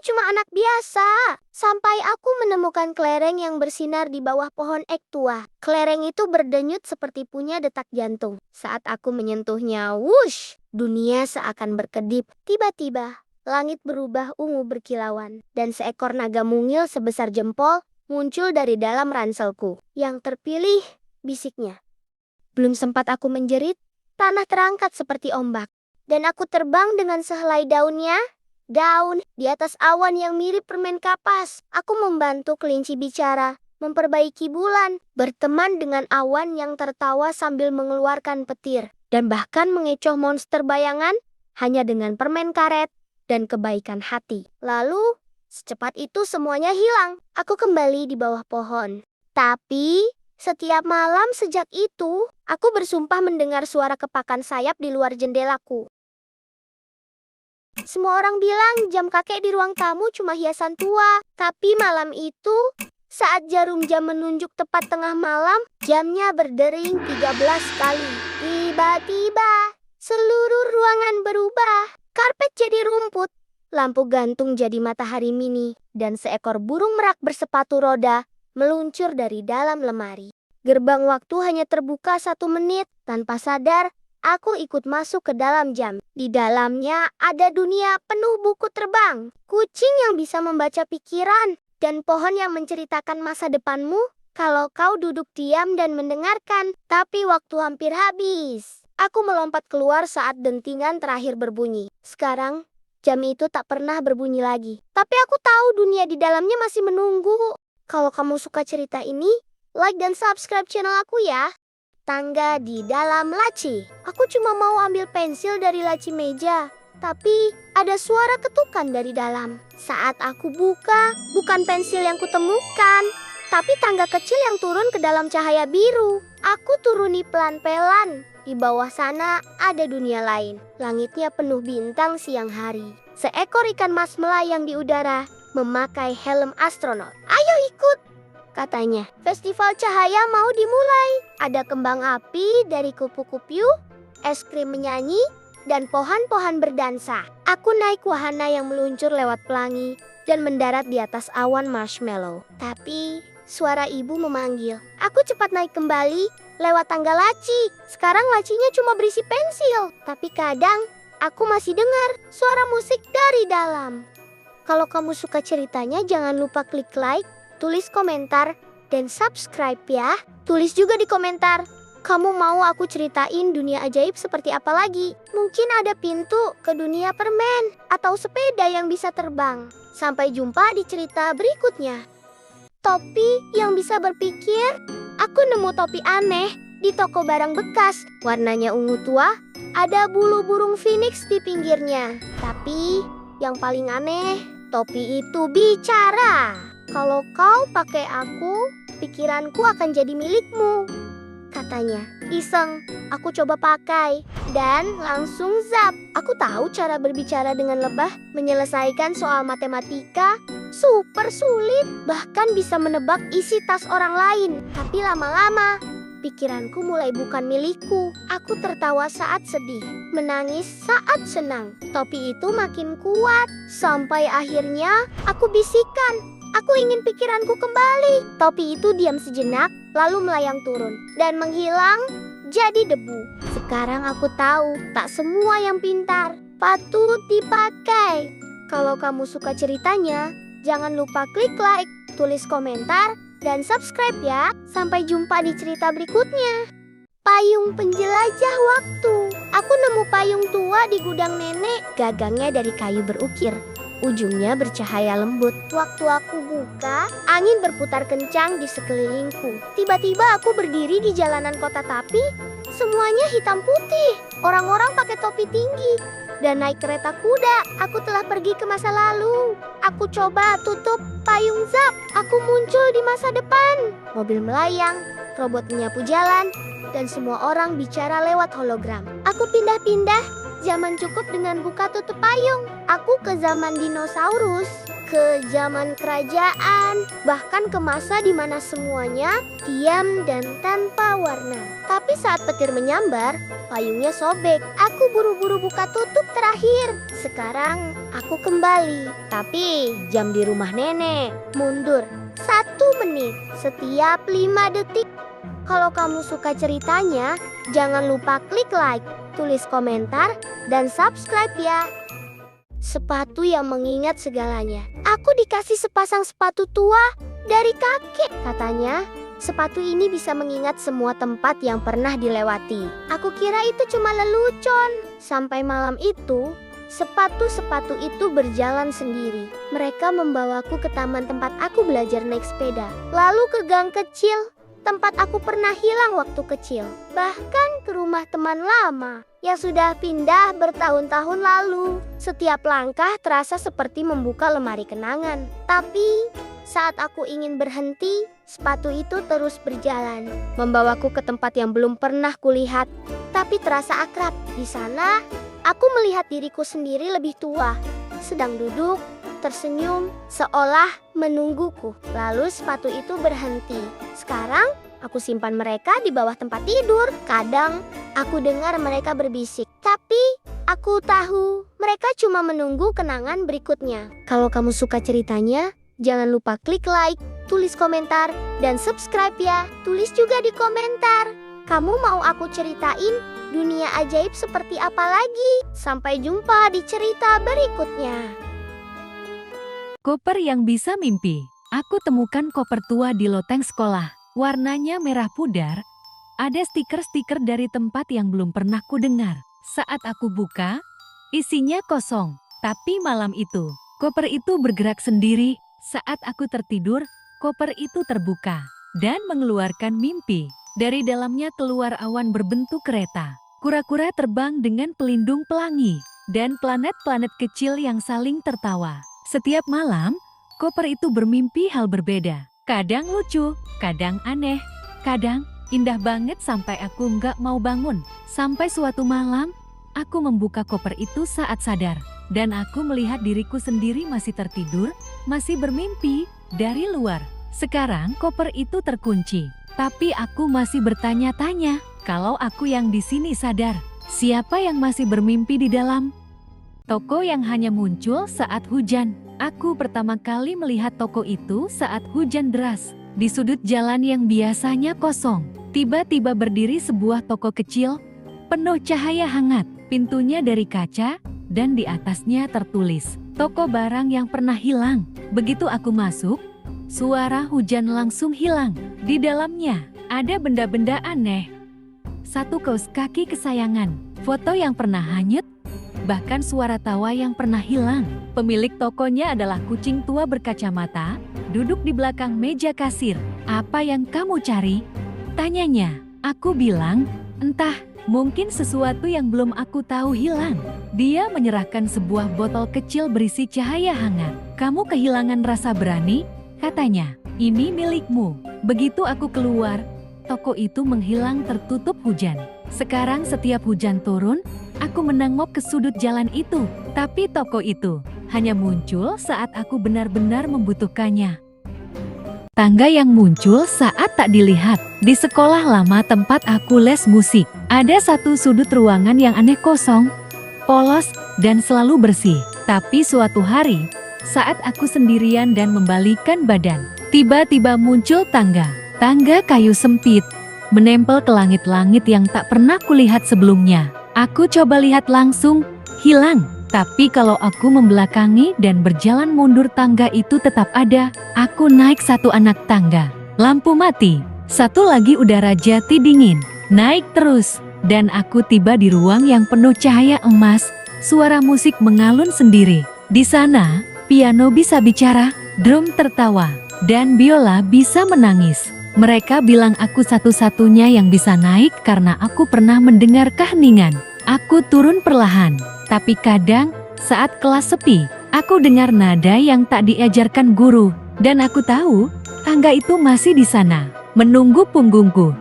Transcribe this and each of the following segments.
cuma anak biasa. Sampai aku menemukan kelereng yang bersinar di bawah pohon ek tua. Kelereng itu berdenyut seperti punya detak jantung. Saat aku menyentuhnya, wush, dunia seakan berkedip. Tiba-tiba, langit berubah ungu berkilauan. Dan seekor naga mungil sebesar jempol muncul dari dalam ranselku. Yang terpilih, bisiknya. Belum sempat aku menjerit, tanah terangkat seperti ombak. Dan aku terbang dengan sehelai daunnya. Daun di atas awan yang mirip permen kapas. Aku membantu kelinci bicara, memperbaiki bulan, berteman dengan awan yang tertawa sambil mengeluarkan petir. Dan bahkan mengecoh monster bayangan hanya dengan permen karet dan kebaikan hati. Lalu, secepat itu semuanya hilang. Aku kembali di bawah pohon. Tapi setiap malam sejak itu, aku bersumpah mendengar suara kepakan sayap di luar jendelaku. Semua orang bilang jam kakek di ruang tamu cuma hiasan tua. Tapi malam itu, saat jarum jam menunjuk tepat tengah malam, jamnya berdering 13 kali. Tiba-tiba, seluruh ruangan berubah. Karpet jadi rumput, lampu gantung jadi matahari mini, dan seekor burung merak bersepatu roda meluncur dari dalam lemari. Gerbang waktu hanya terbuka 1 menit. Tanpa sadar, aku ikut masuk ke dalam jam. Di dalamnya ada dunia penuh buku terbang, kucing yang bisa membaca pikiran, dan pohon yang menceritakan masa depanmu kalau kau duduk diam dan mendengarkan. Tapi waktu hampir habis. Aku melompat keluar saat dentingan terakhir berbunyi. Sekarang, jam itu tak pernah berbunyi lagi. Tapi aku tahu dunia di dalamnya masih menunggu. Kalau kamu suka cerita ini, like dan subscribe channel aku ya. Tangga di dalam laci. Aku cuma mau ambil pensil dari laci meja, tapi ada suara ketukan dari dalam. Saat aku buka, bukan pensil yang kutemukan, tapi tangga kecil yang turun ke dalam cahaya biru. Aku turuni pelan-pelan. Di bawah sana ada dunia lain. Langitnya penuh bintang siang hari. Seekor ikan mas melayang di udara, memakai helm astronot. Ayo ikut, katanya. Festival cahaya mau dimulai. Ada kembang api dari kupu-kupu, es krim menyanyi, dan pohon-pohon berdansa. Aku naik wahana yang meluncur lewat pelangi dan mendarat di atas awan marshmallow. Tapi suara ibu memanggil. Aku cepat naik kembali lewat tangga laci. Sekarang lacinya cuma berisi pensil. Tapi kadang aku masih dengar suara musik dari dalam. Kalau kamu suka ceritanya, jangan lupa klik like, tulis komentar, dan subscribe ya. Tulis juga di komentar, kamu mau aku ceritain dunia ajaib seperti apa lagi? Mungkin ada pintu ke dunia permen, atau sepeda yang bisa terbang. Sampai jumpa di cerita berikutnya. Topi yang bisa berpikir. Aku nemu topi aneh di toko barang bekas. Warnanya ungu tua, ada bulu burung phoenix di pinggirnya. Tapi yang paling aneh, topi itu bicara. Kalau kau pakai aku, pikiranku akan jadi milikmu, katanya. Iseng, aku coba pakai dan langsung zap. Aku tahu cara berbicara dengan lebah, menyelesaikan soal matematika super sulit, bahkan bisa menebak isi tas orang lain. Tapi lama-lama, pikiranku mulai bukan milikku. Aku tertawa saat sedih, menangis saat senang. Topi itu makin kuat, sampai akhirnya aku bisikan, aku ingin pikiranku kembali. Topi itu diam sejenak, lalu melayang turun dan menghilang jadi debu. Sekarang aku tahu, tak semua yang pintar patut dipakai. Kalau kamu suka ceritanya, jangan lupa klik like, tulis komentar, dan subscribe ya. Sampai jumpa di cerita berikutnya. Payung penjelajah waktu. Aku nemu payung tua di gudang nenek. Gagangnya dari kayu berukir, ujungnya bercahaya lembut. Waktu aku buka, angin berputar kencang di sekelilingku. Tiba-tiba aku berdiri di jalanan kota, tapi semuanya hitam putih. Orang-orang pakai topi tinggi dan naik kereta kuda. Aku telah pergi ke masa lalu. Aku coba tutup payung zap. Aku muncul di masa depan. Mobil melayang, robot menyapu jalan, dan semua orang bicara lewat hologram. Aku pindah-pindah. Zaman cukup dengan buka tutup payung. Aku ke zaman dinosaurus. ke zaman kerajaan, bahkan ke masa di mana semuanya diam dan tanpa warna. Tapi saat petir menyambar, payungnya sobek. Aku buru-buru buka tutup terakhir. Sekarang aku kembali. Tapi jam di rumah nenek mundur 1 menit setiap 5 detik. Kalau kamu suka ceritanya, jangan lupa klik like, tulis komentar, dan subscribe ya. Sepatu yang mengingat segalanya. Aku dikasih sepasang sepatu tua dari kakek. Katanya, sepatu ini bisa mengingat semua tempat yang pernah dilewati. Aku kira itu cuma lelucon. Sampai malam itu, sepatu-sepatu itu berjalan sendiri. Mereka membawaku ke taman tempat aku belajar naik sepeda. Lalu ke gang kecil, tempat aku pernah hilang waktu kecil. Bahkan ke rumah teman lama yang sudah pindah bertahun-tahun lalu. Setiap langkah terasa seperti membuka lemari kenangan. Tapi saat aku ingin berhenti, sepatu itu terus berjalan, membawaku ke tempat yang belum pernah kulihat, tapi terasa akrab. Di sana, aku melihat diriku sendiri lebih tua, sedang duduk, tersenyum, seolah menungguku. Lalu sepatu itu berhenti. Sekarang, aku simpan mereka di bawah tempat tidur. Kadang, aku dengar mereka berbisik. Tapi, aku tahu mereka cuma menunggu kenangan berikutnya. Kalau kamu suka ceritanya, jangan lupa klik like, tulis komentar, dan subscribe ya. Tulis juga di komentar, kamu mau aku ceritain dunia ajaib seperti apa lagi? Sampai jumpa di cerita berikutnya. Koper yang bisa mimpi. Aku temukan koper tua di loteng sekolah. Warnanya merah pudar. Ada stiker-stiker dari tempat yang belum pernah kudengar. Saat aku buka, isinya kosong. Tapi malam itu, koper itu bergerak sendiri. Saat aku tertidur, koper itu terbuka dan mengeluarkan mimpi. Dari dalamnya keluar awan berbentuk kereta. Kura-kura terbang dengan pelindung pelangi. Dan planet-planet kecil yang saling tertawa. Setiap malam, koper itu bermimpi hal berbeda. Kadang lucu, kadang aneh, kadang indah banget sampai aku nggak mau bangun. Sampai suatu malam, aku membuka koper itu saat sadar. Dan aku melihat diriku sendiri masih tertidur, masih bermimpi dari luar. Sekarang koper itu terkunci. Tapi aku masih bertanya-tanya, kalau aku yang di sini sadar, siapa yang masih bermimpi di dalam? Toko yang hanya muncul saat hujan. Aku pertama kali melihat toko itu saat hujan deras. Di sudut jalan yang biasanya kosong, tiba-tiba berdiri sebuah toko kecil, penuh cahaya hangat. Pintunya dari kaca, dan di atasnya tertulis, toko barang yang pernah hilang. Begitu aku masuk, suara hujan langsung hilang. Di dalamnya, ada benda-benda aneh. Satu kaos kaki kesayangan, foto yang pernah hanyut, bahkan suara tawa yang pernah hilang. Pemilik tokonya adalah kucing tua berkacamata, duduk di belakang meja kasir. Apa yang kamu cari? Tanyanya. Aku bilang, entah, mungkin sesuatu yang belum aku tahu hilang. Dia menyerahkan sebuah botol kecil berisi cahaya hangat. Kamu kehilangan rasa berani? Katanya, ini milikmu. Begitu aku keluar, toko itu menghilang tertutup hujan. Sekarang setiap hujan turun, aku menengok ke sudut jalan itu, tapi toko itu hanya muncul saat aku benar-benar membutuhkannya. Tangga yang muncul saat tak dilihat. Di sekolah lama tempat aku les musik, ada satu sudut ruangan yang aneh kosong, polos, dan selalu bersih. Tapi suatu hari, saat aku sendirian dan membalikkan badan, tiba-tiba muncul tangga. Tangga kayu sempit, menempel ke langit-langit yang tak pernah kulihat sebelumnya. Aku coba lihat langsung, hilang. Tapi kalau aku membelakangi dan berjalan mundur, tangga itu tetap ada. Aku naik satu anak tangga. Lampu mati. Satu lagi udara jati dingin. Naik terus. Dan aku tiba di ruang yang penuh cahaya emas. Suara musik mengalun sendiri. Di sana, piano bisa bicara, drum tertawa, dan biola bisa menangis. Mereka bilang aku satu-satunya yang bisa naik karena aku pernah mendengar keheningan. Aku turun perlahan. Tapi kadang, saat kelas sepi, aku dengar nada yang tak diajarkan guru. Dan aku tahu, tangga itu masih di sana, menunggu punggungku.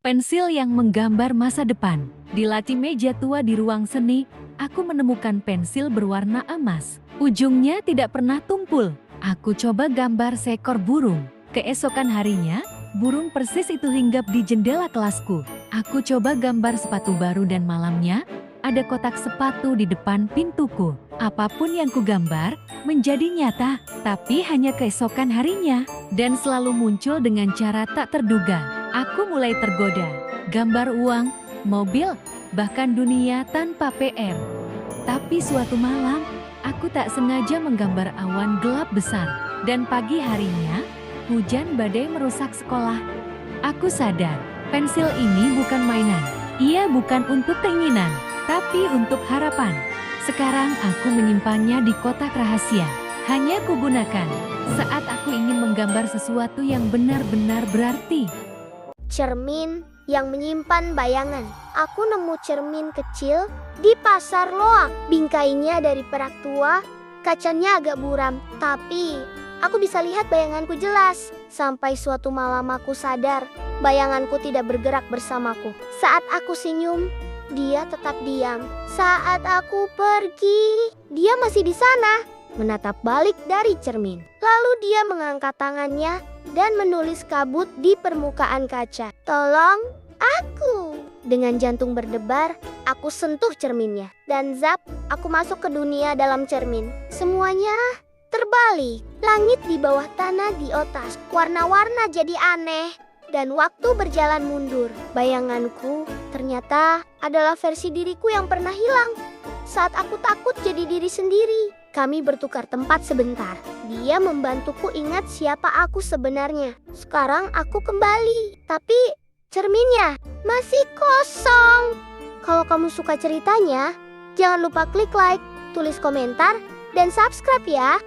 Pensil yang menggambar masa depan. Di laci meja tua di ruang seni, aku menemukan pensil berwarna emas. Ujungnya tidak pernah tumpul. Aku coba gambar seekor burung. Keesokan harinya, burung persis itu hinggap di jendela kelasku. Aku coba gambar sepatu baru dan malamnya, ada kotak sepatu di depan pintuku. Apapun yang kugambar menjadi nyata, tapi hanya keesokan harinya. Dan selalu muncul dengan cara tak terduga. Aku mulai tergoda. Gambar uang, mobil, bahkan dunia tanpa PR. Tapi suatu malam, aku tak sengaja menggambar awan gelap besar. Dan pagi harinya, hujan badai merusak sekolah. Aku sadar, pensil ini bukan mainan. Ia bukan untuk keinginan, tapi untuk harapan. Sekarang aku menyimpannya di kotak rahasia. Hanya kugunakan saat aku ingin menggambar sesuatu yang benar-benar berarti. Cermin yang menyimpan bayangan. Aku nemu cermin kecil di pasar loak. Bingkainya dari perak tua, kacanya agak buram, tapi aku bisa lihat bayanganku jelas. Sampai suatu malam aku sadar, bayanganku tidak bergerak bersamaku. Saat aku senyum, dia tetap diam. Saat aku pergi, dia masih di sana, menatap balik dari cermin. Lalu dia mengangkat tangannya dan menulis kabut di permukaan kaca. Tolong aku. Dengan jantung berdebar, aku sentuh cerminnya. Dan zap, aku masuk ke dunia dalam cermin. Semuanya terbalik. Langit di bawah tanah di atas. Warna-warna jadi aneh. Dan waktu berjalan mundur. Bayanganku ternyata adalah versi diriku yang pernah hilang. Saat aku takut jadi diri sendiri. Kami bertukar tempat sebentar. Dia membantuku ingat siapa aku sebenarnya. Sekarang aku kembali. Tapi cerminnya masih kosong. Kalau kamu suka ceritanya, jangan lupa klik like, tulis komentar, dan subscribe ya.